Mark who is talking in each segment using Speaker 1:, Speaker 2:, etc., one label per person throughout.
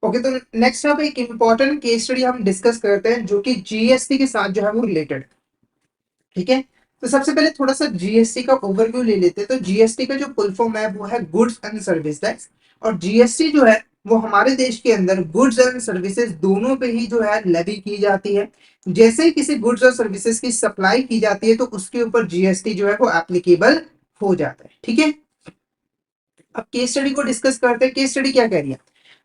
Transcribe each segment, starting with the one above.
Speaker 1: Okay, तो next अब एक इंपॉर्टेंट केस स्टडी हम डिस्कस करते हैं जो कि जीएसटी के साथ जो है वो रिलेटेड। ठीक है, तो सबसे पहले थोड़ा सा जीएसटी का ओवरव्यू ले लेते हैं। तो जीएसटी का जो फुल फॉर्म है वो है गुड्स एंड सर्विस टैक्स। और जीएसटी जो है वो हमारे देश के अंदर गुड्स एंड सर्विसेज दोनों पे ही जो है लेवी की जाती है। जैसे ही किसी गुड्स और सर्विसेज की सप्लाई की जाती है तो उसके ऊपर जीएसटी जो है वो एप्लीकेबल हो जाता है। ठीक है, अब केस स्टडी को डिस्कस करते हैं। केस स्टडी क्या कह रही है?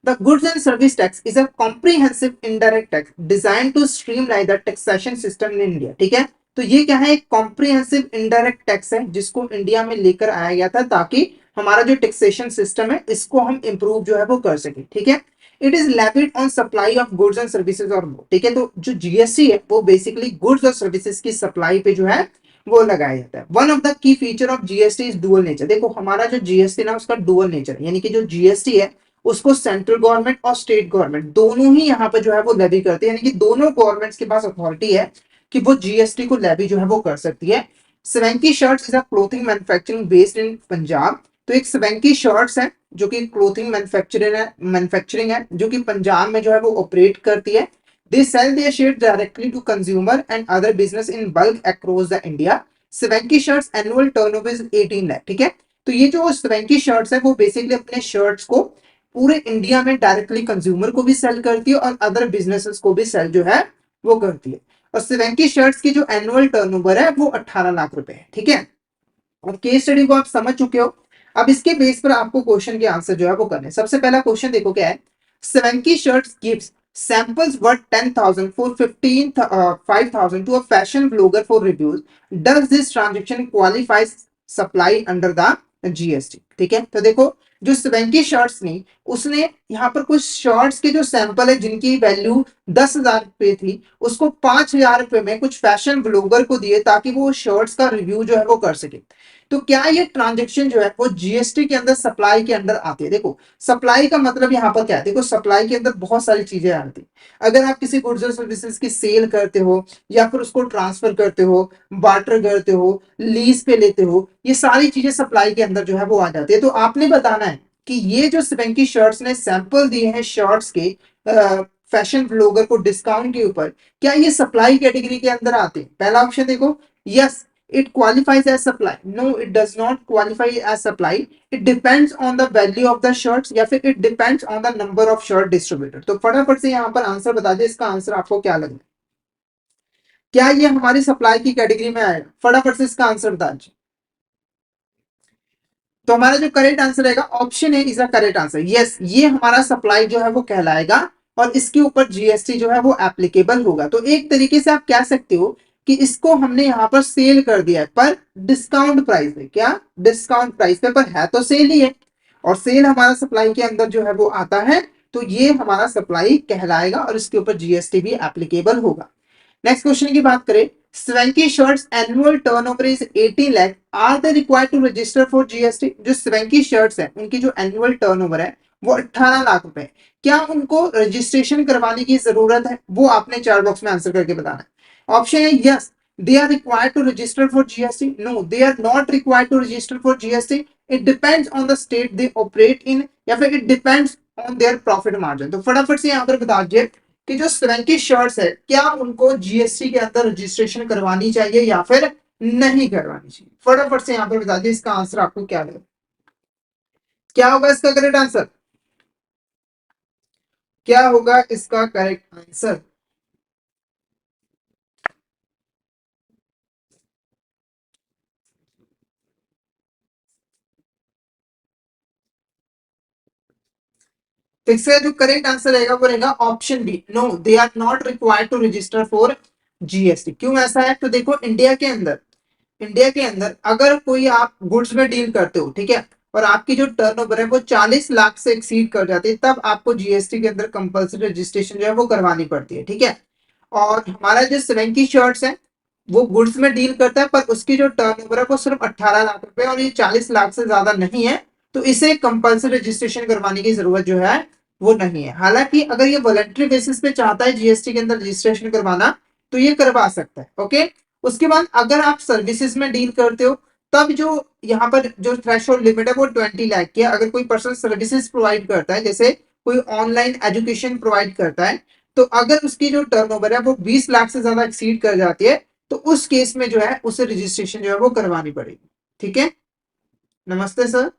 Speaker 1: The goods and service tax is a comprehensive indirect tax design to streamline the taxation system in India. ठीक है, तो ये क्या है? एक कॉम्प्रिहेंसिव इनडायरेक्ट टैक्स है जिसको इंडिया में लेकर आया गया था ताकि हमारा जो टैक्सेशन सिस्टम है इसको हम इंप्रूव जो है वो कर सके। ठीक है, it is levied on supply of goods and services और मोर। ठीक है, तो जो जीएसटी है वो बेसिकली गुड्स और सर्विसेज की सप्लाई पे जो है वो लगाया जाता है। One of the key feature of GST is dual nature. देखो हमारा जो जीएसटी ना उसका डुअल नेचर है, यानी कि जो जीएसटी है उसको सेंट्रल गवर्नमेंट और स्टेट गवर्नमेंट दोनों ही यहाँ पर जो है वो लेवी करते हैं, यानी कि दोनों गवर्नमेंट्स के पास अथॉरिटी है कि वो जीएसटी को लेवी जो है वो कर सकती है। Swanky shirts is a clothing manufacturing based in Punjab. तो एक स्वेंकी शर्ट्स है जो कि क्लोथिंग मैन्युफैक्चरिंग है जो कि पंजाब में जो है वो ऑपरेट करती है। They sell their shirts directly to consumer and other business in bulk across the India. Swanky shirts annual turnover is 18 lakh. ठीक है, तो ये जो स्वेंकी शर्ट्स है वो बेसिकली अपने शर्ट्स को पूरे इंडिया में डायरेक्टली कंज्यूमर को भी सेल करती है और अदर बिजनेसेस को भी सेल जो है वो करती है। और स्वेंकी शर्ट्स की जो एनुअल टर्नओवर है वो 18 लाख रुपए है। ठीक है, और केस स्टडी को आप समझ चुके हो। अब इसके बेस पर आपको क्वेश्चन के आंसर जो है वो करने। सबसे पहला क्वेश्चन देखो क्या है। Swanky shirts gives samples worth 10,000 for 5,000 to a fashion blogger for reviews. Does this transaction qualifies supply under the GST? ठीक है, तो देखो जो स्वेंकी शर्ट्स ने उसने यहाँ पर कुछ शर्ट्स के जो सैंपल है जिनकी वैल्यू 10,000 रुपए थी उसको 5,000 रुपए में कुछ फैशन ब्लॉगर को दिए ताकि वो शर्ट्स का रिव्यू जो है वो कर सके। तो क्या ये ट्रांजेक्शन जो है वो जीएसटी के अंदर सप्लाई के अंदर आती है? देखो सप्लाई का मतलब यहाँ पर क्या है, देखो सप्लाई के अंदर बहुत सारी चीजें आती है। अगर आप किसी गुड्स और सर्विसेज की सेल करते हो या फिर उसको ट्रांसफर करते हो, बार्टर करते हो, लीज पे लेते हो, ये सारी चीजें सप्लाई के अंदर जो है वो आ जाती है। तो आपने बताना है कि ये जो स्वेंकी शर्ट्स ने सैंपल दिए हैं शर्ट्स के फैशन ब्लॉगर को डिस्काउंट के ऊपर, क्या ये सप्लाई कैटेगरी के अंदर आते हैं? पहला ऑप्शन देखो, yes it qualifies as supply. No, it does not qualify as supply. It depends on the value of the shirts या फिर it depends on the number of shirt distributed. तो फटाफट से यहाँ पर आंसर बता दे, इसका आंसर आपको क्या लगे? क्या ये हमारी सप्लाई की कैटेगरी में आएगा? फटाफट से इसका आंसर बता दीजिए। तो हमारा जो करेक्ट आंसर रहेगा option A is a correct answer. Yes, ये हमारा सप्लाई जो है वो कहलाएगा और इसके ऊपर जीएसटी जो है वो एप्लीकेबल होगा। तो एक तरीके से आप कह सकते हो कि इसको हमने यहाँ पर सेल कर दिया है पर डिस्काउंट प्राइस पे। क्या डिस्काउंट प्राइस पे? पर है तो सेल ही है और सेल हमारा सप्लाई के अंदर जो है वो आता है, तो ये हमारा सप्लाई कहलाएगा और इसके ऊपर जीएसटी भी एप्लीकेबल होगा। नेक्स्ट क्वेश्चन की बात करें, swanky shirts annual turnover is 18 lakh, are they required to register for GST? जो स्वेंकी शर्ट्स है उनकी जो एनुअल टर्नओवर है वो 18 लाख रुपए, क्या उनको रजिस्ट्रेशन करवाने की जरूरत है? वो आपने चार बॉक्स में आंसर करके बताना है। ऑप्शन है yes, they are required to register for GST. No, they are not required to register for GST. It depends on the state they operate in, या फिर it depends on their profit margin. तो फटाफट से यहाँ पर बता दीजिए कि जो स्वेंकी शर्ट्स है क्या उनको जीएसटी के अंदर रजिस्ट्रेशन करवानी चाहिए या फिर नहीं करवानी चाहिए? फटाफट से यहाँ पर बता दीजिए इसका आंसर आपको क्या लगे, क्या होगा इसका करेक्ट आंसर? क्या होगा इसका करेक्ट आंसर? तो इसका जो करेक्ट आंसर रहेगा वो रहेगा option B, no they are not required to register for GST. क्यों ऐसा है? तो देखो इंडिया के अंदर अगर कोई आप गुड्स में डील करते हो, ठीक है, और आपकी जो टर्नओवर है वो 40 लाख से एक्सीड कर जाती है, तब आपको जीएसटी के अंदर कंपल्सरी रजिस्ट्रेशन जो है वो करवानी पड़ती है। ठीक है, और हमारा जो स्वेंकी शर्ट्स है वो गुड्स में डील करता है पर उसकी जो टर्नओवर है वो सिर्फ 18 लाख रुपए और ये 40 लाख से ज्यादा नहीं है, तो इसे कंपल्सरी रजिस्ट्रेशन करवाने की जरूरत जो है वो नहीं है। हालांकि अगर ये वॉलंटरी बेसिस पे चाहता है जीएसटी के अंदर रजिस्ट्रेशन करवाना तो ये करवा सकता है। ओके, उसके बाद अगर आप सर्विसेज में डील करते हो तब जो यहाँ पर जो थ्रेशोल्ड लिमिट है वो 20 लाख की है। अगर कोई पर्सन सर्विसेज प्रोवाइड करता है जैसे कोई ऑनलाइन एजुकेशन प्रोवाइड करता है, तो अगर उसकी जो टर्नओवर है वो 20 लाख से ज्यादा एक्सीड कर जाती है, तो उस केस में जो है उसे रजिस्ट्रेशन जो है वो करवानी पड़ेगी। ठीक है, नमस्ते सर।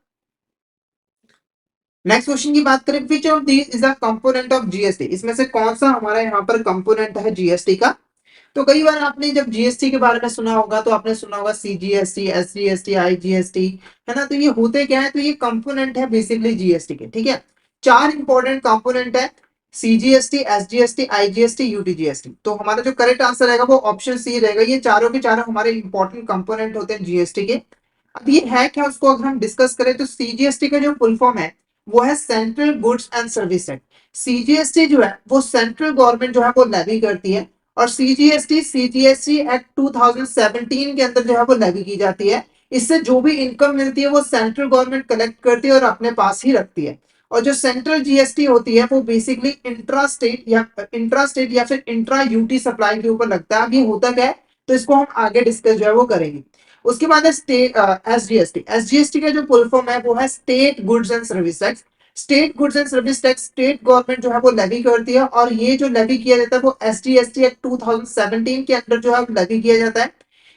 Speaker 1: नेक्स्ट क्वेश्चन की बात करें, which of these is a component of GST, इसमें से कौन सा हमारा यहाँ पर कंपोनेंट है जीएसटी का। तो कई बार आपने जब जीएसटी के बारे में सुना होगा तो आपने सुना होगा सीजीएसटी, एसजीएसटी, आईजीएसटी, है ना। तो ये होते क्या है, तो ये कंपोनेंट है बेसिकली जीएसटी के। ठीक है, चार इंपॉर्टेंट कंपोनेंट है, सीजीएसटी, एसजीएसटी, आईजीएसटी, यूटीजीएसटी। तो हमारा जो करेक्ट आंसर रहेगा वो ऑप्शन सी रहेगा। ये चारों के चारों हमारे इंपॉर्टेंट कंपोनेंट होते हैं जीएसटी के। अब ये है क्या, उसको अगर हम डिस्कस करें तो सीजीएसटी का जो फुल फॉर्म है वो है central goods and service act. CGST जो है वो सेंट्रल गवर्नमेंट जो है वो लेवी करती है, और सीजीएसटी एक्ट 2017 के अंदर जो है वो लेवी की जाती है। इससे जो भी इनकम मिलती है वो सेंट्रल गवर्नमेंट कलेक्ट करती है और अपने पास ही रखती है। और जो सेंट्रल जीएसटी होती है वो बेसिकली इंट्रा स्टेट या फिर इंट्रा यूटी सप्लाई के ऊपर लगता है। अब ये होता क्या है, तो इसको हम आगे डिस्कस जो है वो करेंगे। उसके बाद है स्टेट एसजीएसटी। एसजीएसटी का जो फुल फॉर्म है वो है state goods and service tax. State goods and service tax state government जो है वो लेवी करती है, और ये जो लेवी किया जाता है वो एसजीएसटी एक्ट 2017 के अंदर जो है लेवी किया जाता है।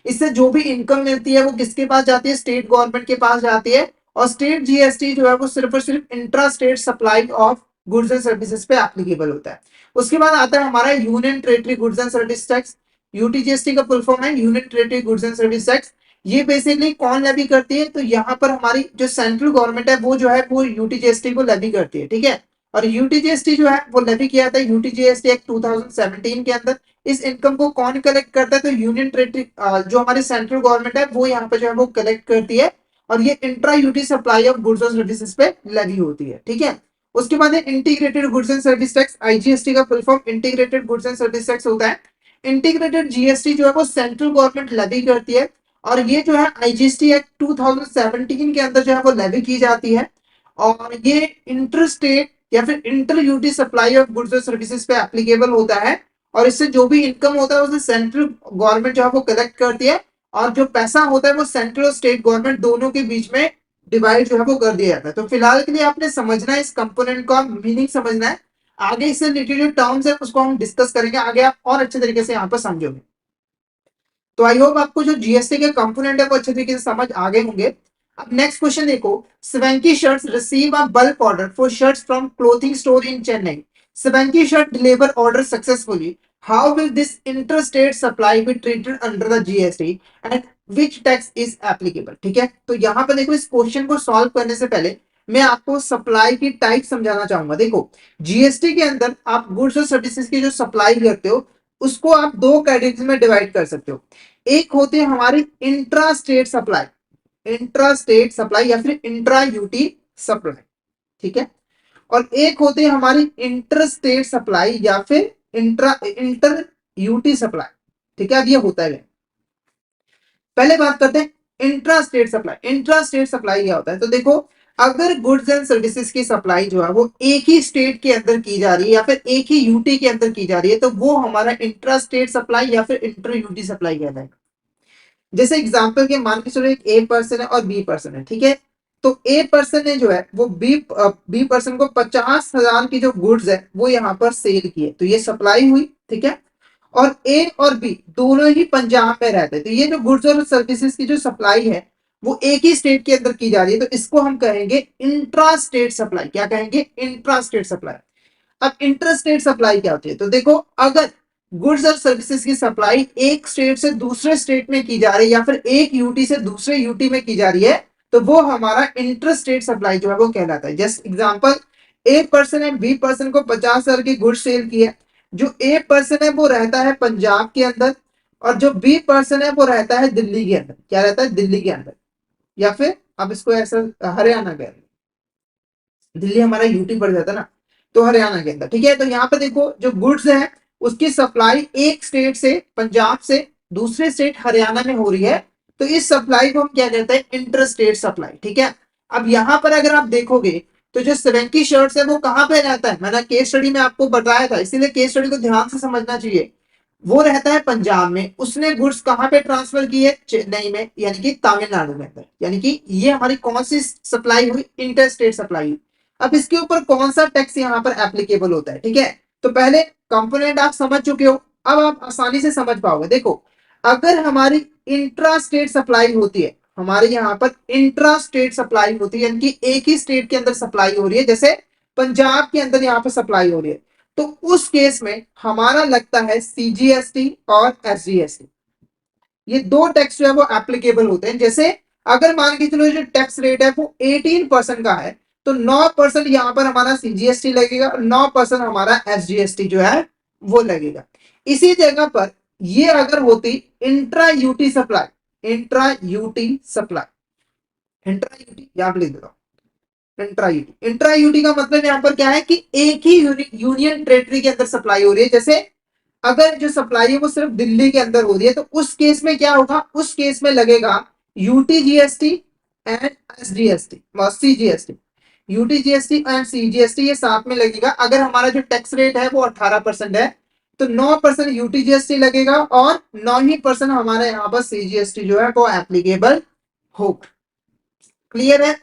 Speaker 1: इससे जो भी इनकम मिलती है वो किसके पास जाती है, स्टेट गवर्नमेंट के पास जाती है। और स्टेट जीएसटी जो है वो सिर्फ और सिर्फ intra state supply of goods and services पे एप्लीकेबल होता है। उसके बाद आता है हमारा union territory goods and service tax. UTGST का फुल फॉर्म है union territory goods and service tax. ये बेसिकली कौन लेवी करती है, तो यहाँ पर हमारी जो सेंट्रल गवर्नमेंट है वो जो है वो यूटीजीएसटी को लेवी करती है। ठीक है, और यूटीजीएसटी जो है वो लेवी किया था यूटीजीएसटी एक्ट 2017 के अंदर। इस इनकम को कौन कलेक्ट करता है, तो यूनियन टेरिटरी जो हमारी सेंट्रल गवर्नमेंट है वो यहाँ पे जो है वो कलेक्ट करती है, और ये intra UT supply of goods और सर्विसेज पे लेवी होती है। ठीक है, उसके बाद integrated goods and service tax. IGST का full form integrated goods and service tax होता है। इंटीग्रेटेड जीएसटी जो है वो सेंट्रल गवर्नमेंट लेवी करती है, और ये जो है आईजीएसटी एक्ट 2017 के अंदर जो है वो लेवी की जाती है। और ये इंटर स्टेट या फिर inter UT supply of goods और सर्विसेज पे एप्लीकेबल होता है, और इससे जो भी इनकम होता है उसे सेंट्रल गवर्नमेंट जो है वो कलेक्ट करती है, और जो पैसा होता है वो सेंट्रल और स्टेट गवर्नमेंट दोनों के बीच में डिवाइड जो है वो कर दिया जाता है। तो फिलहाल के लिए आपने समझना है इस कंपोनेंट का मीनिंग समझना है। आगे इससे रिलेटेड जो टर्म्स है उसको हम डिस्कस करेंगे, आगे आप और अच्छे तरीके से यहाँ पर समझोगे। तो आई होप आपको जो जीएसटी के कंपोनेंट है वो अच्छे तरीके से समझ आ गए होंगे। अब नेक्स्ट क्वेश्चन देखो, swanky shirts receive a bulk order for shirts from clothing store in Chennai. Swanky shirt deliver order successfully, how will this interstate supply be treated under the GST and which tax is applicable. ठीक है, तो यहाँ पर देखो इस question को solve करने से पहले मैं आपको सप्लाई की टाइप समझाना चाहूंगा। देखो जीएसटी के अंदर आप गुड्स और सर्विसेज की जो सप्लाई करते हो उसको आप दो कैटेगरी में डिवाइड कर सकते हो। एक होती है हमारी intra state supply, intra state supply या फिर इंट्रा यूटी सप्लाई। ठीक है, और एक होती है हमारी इंटर स्टेट सप्लाई या फिर इंटर यूटी सप्लाई। ठीक है, अब ये होता है, पहले बात करते हैं intra state supply. Intra state supply क्या होता है, तो देखो अगर गुड्स एंड सर्विसेज की सप्लाई जो है वो एक ही स्टेट के अंदर की जा रही है या फिर एक ही यूटी के अंदर की जा रही है, तो वो हमारा इंट्रा स्टेट सप्लाई या फिर इंटर यूटी सप्लाई कहलाएगा। जैसे एग्जांपल के मान के चलो एक ए पर्सन है और बी पर्सन है। ठीक है, तो ए पर्सन ने जो है वो बी पर्सन को 50,000 की जो गुड्स है वो यहाँ पर सेल की है, तो ये सप्लाई हुई। ठीक है, और ए और बी दोनों ही पंजाब में रहते हैं, तो ये जो गुड्स और सर्विसेज की जो सप्लाई है वो एक ही स्टेट के अंदर की जा रही है, तो इसको हम कहेंगे इंट्रा स्टेट सप्लाई। क्या कहेंगे, इंट्रा स्टेट सप्लाई। अब इंटर स्टेट सप्लाई क्या होती है, तो देखो अगर गुड्स और सर्विसेज की सप्लाई एक स्टेट से दूसरे स्टेट में की जा रही है या फिर एक यूटी से दूसरे यूटी में की जा रही है, तो वो हमारा इंटर स्टेट सप्लाई जो है वो कहलाता है। जस्ट एग्जांपल, ए पर्सन है बी पर्सन को 50,000 की गुड्स सेल की है। जो ए पर्सन है वो रहता है पंजाब के अंदर, और जो बी पर्सन है वो रहता है दिल्ली के अंदर। क्या रहता है, दिल्ली के अंदर, या फिर अब इसको ऐसा हरियाणा के अंदर, दिल्ली हमारा यूटी पड़ जाता है ना, तो हरियाणा के अंदर। ठीक है, तो यहाँ पे देखो जो गुड्स है उसकी सप्लाई एक स्टेट से पंजाब से दूसरे स्टेट हरियाणा में हो रही है, तो इस सप्लाई को हम क्या कहते हैं, इंटर स्टेट सप्लाई। ठीक है, अब यहाँ पर अगर आप देखोगे तो जो स्वेंकी शर्ट्स है वो कहाँ पे रहता है, मैंने केस स्टडी में आपको बताया था, इसीलिए केस स्टडी को ध्यान से समझना चाहिए। वो रहता है पंजाब में, उसने गुड्स कहाँ पे ट्रांसफर की है, चेन्नई में, यानी कि तमिलनाडु में अंदर। यानी कि ये हमारी कौन सी सप्लाई हुई, इंटर स्टेट सप्लाई हुई। अब इसके ऊपर कौन सा टैक्स यहाँ पर एप्लीकेबल होता है, ठीक है। तो पहले कंपोनेंट आप समझ चुके हो, अब आप आसानी से समझ पाओगे। देखो, अगर हमारी इंट्रा स्टेट सप्लाई होती है, हमारे यहाँ पर इंट्रा स्टेट सप्लाई होती है, यानी कि एक ही स्टेट के अंदर सप्लाई हो रही है, जैसे पंजाब के अंदर यहाँ पर सप्लाई हो रही है, तो उस केस में हमारा लगता है सीजीएसटी और एसजीएसटी। ये दो टैक्स जो है वो एप्लीकेबल होते हैं। जैसे अगर मान के चलो जो टैक्स रेट है वो 18% का है, तो 9% यहाँ पर हमारा सीजीएसटी लगेगा और 9% हमारा एसजीएसटी जो है वो लगेगा। इसी जगह पर ये अगर होती intra UT supply, intra UT supply, intra UT यहाँ पे लिख देता हूँ, इंट्रा यूटी। इंट्रा यूटी का मतलब यहाँ पर क्या है कि एक ही यूनियन टेरिटरी के अंदर सप्लाई हो रही है। जैसे अगर जो सप्लाई है वो सिर्फ दिल्ली के अंदर हो रही है, तो उस केस में क्या होगा, उस केस में लगेगा यूटीजीएसटी एंड एसजीएसटी और सीजीएसटी। यूटीजीएसटी एंड सीजीएसटी ये साथ में लगेगा। अगर हमारा जो टैक्स रेट है वो 18% है, तो 9% यूटीजीएसटी लगेगा और 9% हमारे यहाँ पर सीजीएसटी जो है वो एप्लीकेबल होगा। क्लियर है।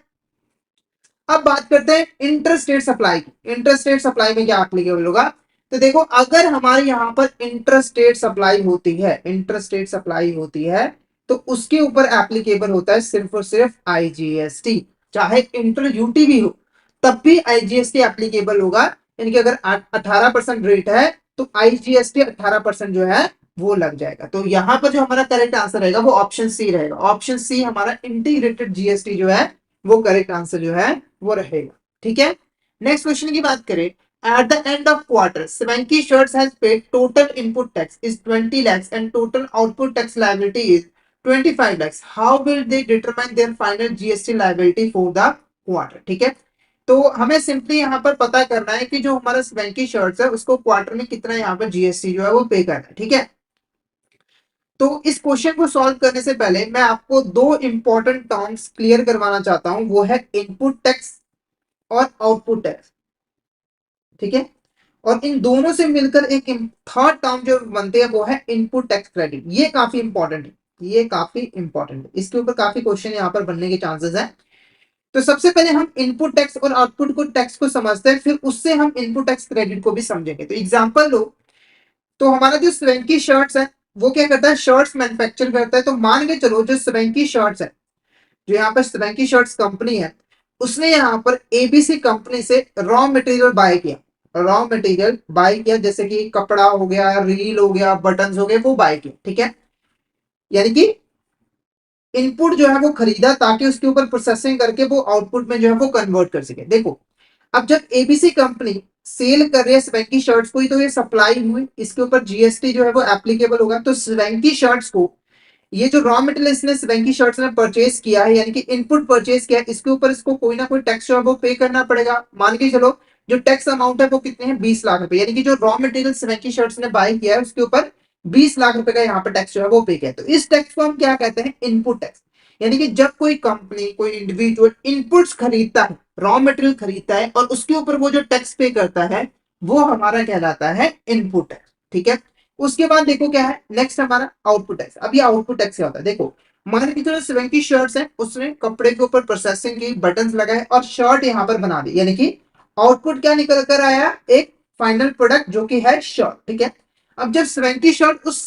Speaker 1: अब बात करते हैं इंटरस्टेट सप्लाई की। इंटरस्टेट सप्लाई में क्या एप्लीकेबल होगा, तो देखो अगर हमारे यहाँ पर इंटरस्टेट सप्लाई होती है, इंटरस्टेट सप्लाई होती है, तो उसके ऊपर एप्लीकेबल होता है सिर्फ और सिर्फ आईजीएसटी। चाहे इंटर यूटी भी हो तब भी आईजीएसटी एप्लीकेबल होगा। यानी कि अगर 18% रेट है तो आईजीएसटी 18% जो है वो लग जाएगा। तो यहाँ पर जो हमारा करेक्ट आंसर रहेगा वो ऑप्शन सी रहेगा। ऑप्शन सी हमारा इंटीग्रेटेड जीएसटी जो है वो करेक्ट आंसर जो है वो रहेगा। ठीक है। नेक्स्ट क्वेश्चन की बात करें, at the end of quarter Swanky Shirts has paid total input tax is 20 lakhs and total output tax liability is 25 lakhs. How will they determine their final GST liability for the quarter? ठीक है। तो हमें simply यहाँ पर पता करना है कि जो हमारा Swanky Shirts है उसको क्वार्टर में कितना यहाँ पर जीएसटी जो है वो पे करना है। ठीक है। तो इस क्वेश्चन को सॉल्व करने से पहले मैं आपको दो इंपॉर्टेंट टर्म्स क्लियर करवाना चाहता हूं, वो है इनपुट टैक्स और आउटपुट टैक्स। ठीक है। और इन दोनों से मिलकर एक थर्ड टर्म जो बनते हैं वो है इनपुट टैक्स क्रेडिट। ये काफी इंपॉर्टेंट है, ये काफी इंपॉर्टेंट है, इसके ऊपर काफी क्वेश्चन यहाँ पर बनने के चांसेस है। तो सबसे पहले हम इनपुट टैक्स और आउटपुट को टैक्स को समझते हैं, फिर उससे हम इनपुट टैक्स क्रेडिट को भी समझेंगे। तो एग्जाम्पल लो, तो हमारा जो स्वेंकी शर्ट्स है वो क्या करता है, शर्ट्स मैन्युफैक्चर करता है। तो मान के चलो जो स्वेंकी शर्ट्स है, जो यहाँ पर स्वेंकी शर्ट्स कंपनी है, उसने यहाँ पर एबीसी कंपनी से रॉ मटेरियल बाय किया, रॉ मटेरियल बाय किया, जैसे कि कपड़ा हो गया, रील हो गया, बटन्स हो गए, वो बाय किया। ठीक है। यानी कि इनपुट जो है वो खरीदा ताकि उसके ऊपर प्रोसेसिंग करके वो आउटपुट में जो है वो कन्वर्ट कर सके। देखो, अब जब एबीसी कंपनी सेल कर रही है स्वेंकी शर्ट्स को ही, तो ये सप्लाई हुई, इसके ऊपर जीएसटी जो है वो एप्लीकेबल होगा। तो स्वेंकी शर्ट्स को ये जो रॉ मटेरियल इसने स्वेंकी शर्ट्स ने परचेज किया है, यानी कि इनपुट परचेज किया है, इसके ऊपर इसको कोई ना कोई टैक्स जो है वो पे करना पड़ेगा। मान के चलो जो टैक्स अमाउंट है वो कितने हैं, 20 लाख रुपए। यानी कि जो रॉ मटेरियल स्वेंकी शर्ट्स ने बाय किया है उसके ऊपर 20 लाख रुपए का यहाँ पर टैक्स जो है वो पे किया है। तो इस टैक्स को हम क्या कहते हैं, इनपुट टैक्स। यानी कि जब कोई कंपनी, कोई इंडिविजुअल इनपुट्स खरीदता है, रॉ मटेरियल खरीदता है और उसके ऊपर वो जो टैक्स पे करता है वो हमारा कहलाता है इनपुट टैक्स। ठीक है। उसके बाद देखो क्या है नेक्स्ट हमारा आउटपुट टैक्स। अब ये आउटपुट टैक्स क्या होता है, देखो मान के चलो स्वेंकी शर्ट्स है, उसने कपड़े के ऊपर प्रोसेसिंग की, बटन्स लगाए और शर्ट यहाँ पर बना दी, यानी कि आउटपुट क्या निकल कर आया, एक फाइनल प्रोडक्ट जो कि है शर्ट। ठीक है। अब जब स्वेंकी शर्ट उस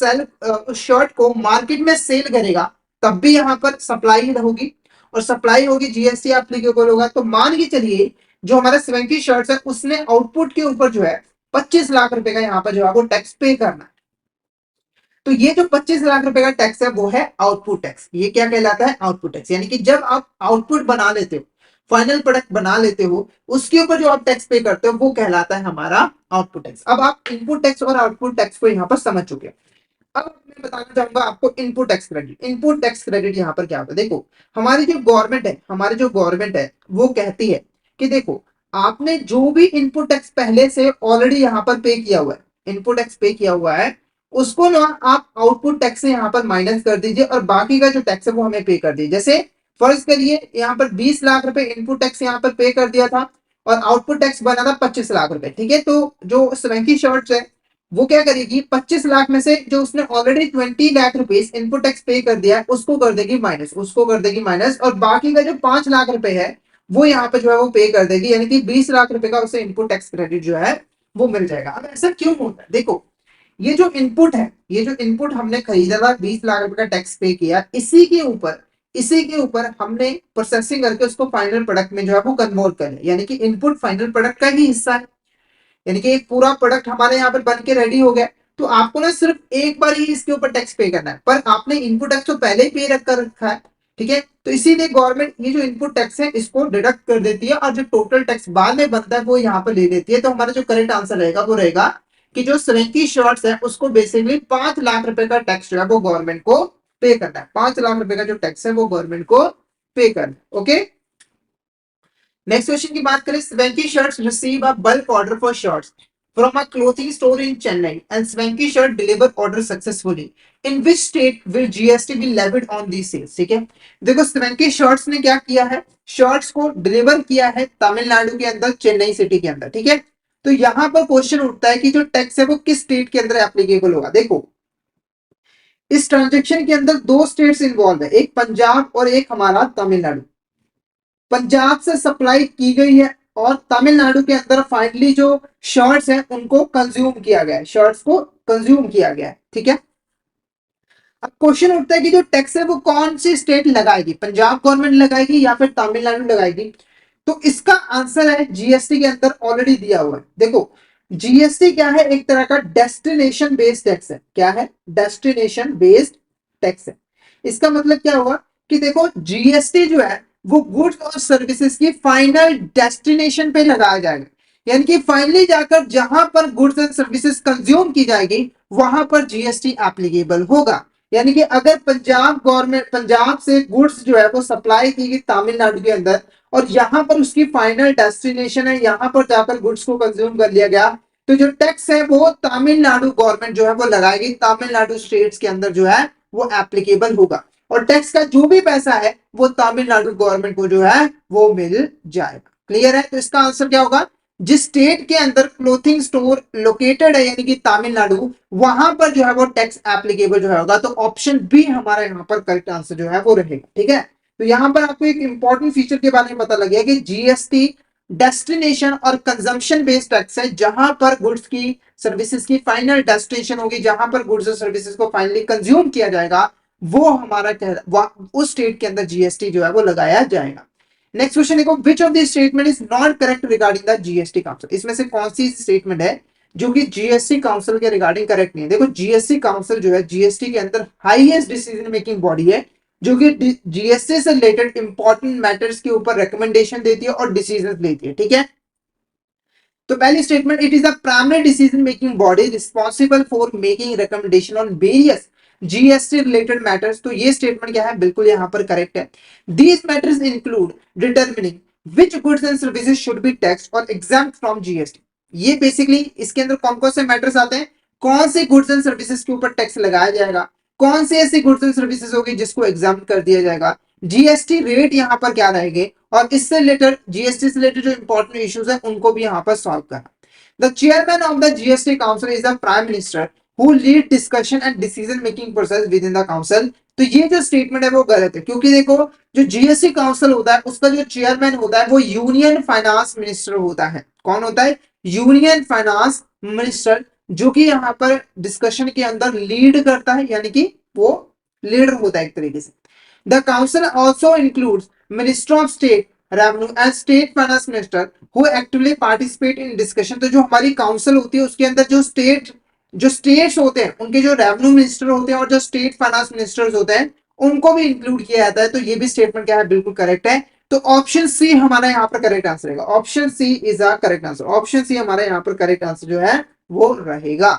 Speaker 1: शर्ट को मार्केट में सेल करेगा तब भी यहाँ पर सप्लाई होगी, और सप्लाई होगी जीएसटी एप्लीकेबल होगा। तो मान के चलिए जो हमारा स्वेंकी शर्ट्स है उसने आउटपुट के ऊपर जो है 25 लाख रुपए का यहाँ पर जो है वो टैक्स पे करना है। तो ये जो 25 लाख रुपए का टैक्स है वो है आउटपुट टैक्स। ये क्या कहलाता है, आउटपुट टैक्स। यानी कि जब आप आउटपुट बना लेते हो, फाइनल प्रोडक्ट बना लेते हो, उसके ऊपर जो आप टैक्स पे करते हो वो कहलाता है हमारा आउटपुट टैक्स। अब आप इनपुट टैक्स और आउटपुट टैक्स को यहाँ पर समझ चुके हो। अब मैं बताना चाहूंगा आपको input tax credit. Input tax credit यहाँ पर क्या होता है, देखो हमारी जो गवर्नमेंट है, हमारी जो गवर्नमेंट है वो कहती है कि देखो आपने जो भी इनपुट टैक्स पहले से ऑलरेडी यहाँ पर पे किया हुआ है, इनपुट टैक्स पे किया हुआ है, उसको ना आप आउटपुट टैक्स से यहाँ पर माइनस कर दीजिए और बाकी का जो टैक्स है वो हमें पे कर दीजिए। जैसे फर्ज करिए यहाँ पर 20 लाख रुपए इनपुट टैक्स यहाँ पर पे कर दिया था और आउटपुट टैक्स बना था 25 लाख रुपए। ठीक है। तो जो स्वेंकी शर्ट्स है वो क्या करेगी, 25 लाख में से जो उसने already 20 lakh rupees input tax पे कर दिया है उसको कर देगी माइनस, उसको कर देगी माइनस, और बाकी का जो 5 लाख रुपए है वो यहाँ पे जो है वो पे कर देगी, यानी कि 20 लाख रुपए का उसे इनपुट टैक्स क्रेडिट जो है वो मिल जाएगा। अब ऐसा क्यों होता है, देखो ये जो इनपुट है, ये जो इनपुट हमने खरीदा था 20 लाख रुपए का टैक्स पे किया, इसी के ऊपर हमने प्रोसेसिंग करके उसको फाइनल प्रोडक्ट में जो है वो कन्वर्ट कर लिया, यानी कि इनपुट फाइनल प्रोडक्ट का ही हिस्सा है, यानी कि एक पूरा प्रोडक्ट हमारे यहाँ पर बन के रेडी हो गया। तो आपको ना सिर्फ एक बार ही इसके ऊपर टैक्स पे करना है, पर आपने इनपुट टैक्स तो पहले ही पे रखा है, ठीक है। तो इसीलिए गवर्नमेंट ये जो इनपुट टैक्स है इसको डिडक्ट कर देती है, और जो टोटल टैक्स बाद में बनता है वो यहाँ पर ले लेती है। तो हमारा जो करेक्ट आंसर रहेगा वो रहेगा कि जो स्वेंकी शर्ट्स है उसको बेसिकली 5 लाख रुपए का टैक्स जो है वो गवर्नमेंट को पे करना है। 5 लाख रुपए का जो टैक्स है वो गवर्नमेंट को पे करना है। ओके, नेक्स्ट क्वेश्चन की बात करें, Swanky shirts receive a bulk order for shirts from a clothing store in Chennai and Swanky shirt deliver order successfully. In which state will GST be levied on these sales? ठीक है, देखो Swanky shirts ने क्या किया है, shirts को deliver किया है तमिलनाडु के अंदर, चेन्नई सिटी के अंदर, ठीक है। तो यहां पर क्वेश्चन उठता है कि जो टैक्स है वो किस स्टेट के अंदर एप्लीकेबल होगा। देखो इस ट्रांजेक्शन के अंदर दो स्टेट्स इन्वॉल्व है, एक पंजाब और एक हमारा तमिलनाडु। पंजाब से सप्लाई की गई है और तमिलनाडु के अंदर फाइनली जो शर्ट्स हैं उनको कंज्यूम किया गया है, शर्ट्स को कंज्यूम किया गया है, ठीक है। अब क्वेश्चन उठता है कि जो टैक्स है वो कौन सी स्टेट लगाएगी, पंजाब गवर्नमेंट लगाएगी या फिर तमिलनाडु लगाएगी। तो इसका आंसर है जीएसटी के अंदर ऑलरेडी दिया हुआ है। देखो जीएसटी क्या है, एक तरह का डेस्टिनेशन बेस्ड टैक्स है। क्या है, डेस्टिनेशन बेस्ड टैक्स है। इसका मतलब क्या हुआ कि देखो जीएसटी जो है वो गुड्स और सर्विसेज की फाइनल डेस्टिनेशन पे लगाया जाएगा, यानी कि फाइनली जाकर जहां पर गुड्स एंड सर्विसेज कंज्यूम की जाएगी वहां पर जीएसटी एप्लीकेबल होगा। यानी कि अगर पंजाब गवर्नमेंट, पंजाब से गुड्स जो है वो सप्लाई की गई तमिलनाडु के अंदर और यहां पर उसकी फाइनल डेस्टिनेशन है, यहां पर जाकर गुड्स को कंज्यूम कर लिया गया, तो जो टैक्स है वो तमिलनाडु गवर्नमेंट जो है वो लगाएगी, तमिलनाडु स्टेट्स के अंदर जो है वो एप्लीकेबल होगा, और टैक्स का जो भी पैसा है वो तमिलनाडु गवर्नमेंट को जो है वो मिल जाएगा। क्लियर है, तो इसका आंसर क्या होगा, जिस स्टेट के अंदर क्लोथिंग स्टोर लोकेटेड है यानी कि तमिलनाडु, वहां पर जो है वो टैक्स एप्लीकेबल जो है होगा। तो ऑप्शन बी हमारा यहाँ पर करेक्ट आंसर जो है वो रहेगा, ठीक है। तो यहाँ पर आपको एक इंपॉर्टेंट फीचर के बारे में पता लग गया कि जीएसटी डेस्टिनेशन और कंजम्पशन बेस्ड टैक्स है, जहां पर गुड्स की सर्विसेज की फाइनल डेस्टिनेशन होगी, जहां पर गुड्स और सर्विसेज को फाइनली कंज्यूम किया जाएगा, वो हमारा उस स्टेट के अंदर जीएसटी जो है वो लगाया जाएगा। नेक्स्ट क्वेश्चन देखो, which of this statement is not correct regarding the GST council. इसमें से कौन सी स्टेटमेंट है जो कि जीएसटी काउंसिल के रिगार्डिंग करेक्ट नहीं है। देखो जीएसटी काउंसिल जो है जीएसटी के अंदर हाईएस्ट डिसीजन मेकिंग बॉडी है, जो कि जीएसटी से रिलेटेड इंपॉर्टेंट मैटर्स के ऊपर रिकमेंडेशन देती है और डिसीजन लेती है, ठीक है। तो पहली statement, it is a primary decision making body responsible for making recommendation on various GST related matters. तो ये स्टेटमेंट क्या है, बिल्कुल यहां पर करेक्ट है। These matters include determining which goods and services should be taxed और एग्जम्प्ट फ्रॉम जीएसटी। ये बेसिकली इसके अंदर कौन कौन से मैटर्स आते हैं, कौन से गुड्स एंड सर्विसेज के ऊपर टैक्स लगाया जाएगा, कौन सी ऐसी गुड्स एंड सर्विसेज होगी जिसको एग्जाम्प्ट कर दिया जाएगा, जीएसटी रेट यहाँ पर क्या रहेंगे, और इससे रिलेटेड जीएसटी से रिलेटेड जो इंपॉर्टेंट इश्यूज है उनको भी यहाँ पर सॉल्व करना। The chairman of the GST council is the prime minister who lead discussion and decision making process with in the council. तो ये जो स्टेटमेंट है वो गलत है, क्योंकि देखो जो जीएसटी काउंसिल होता है उसका जो चेयरमैन होता है वो यूनियन फाइनेंस मिनिस्टर होता है। कौन होता है, यूनियन फाइनेंस मिनिस्टर, जो कि यहाँ पर डिस्कशन के अंदर लीड करता है, यानी कि वो लीडर होता है एक तरीके से। The council also includes minister of state revenue and state finance minister who actively participate in discussion. तो जो हमारी काउंसिल होती है उसके अंदर जो स्टेट्स होते हैं उनके जो रेवेन्यू मिनिस्टर होते हैं और जो स्टेट फाइनेंस मिनिस्टर्स होते हैं उनको भी इंक्लूड किया जाता है। तो ये भी स्टेटमेंट क्या है, बिल्कुल करेक्ट है। तो ऑप्शन सी हमारा यहाँ पर करेक्ट आंसर रहेगा। Option C is a correct answer. Option C हमारा यहाँ पर करेक्ट आंसर जो है वो रहेगा।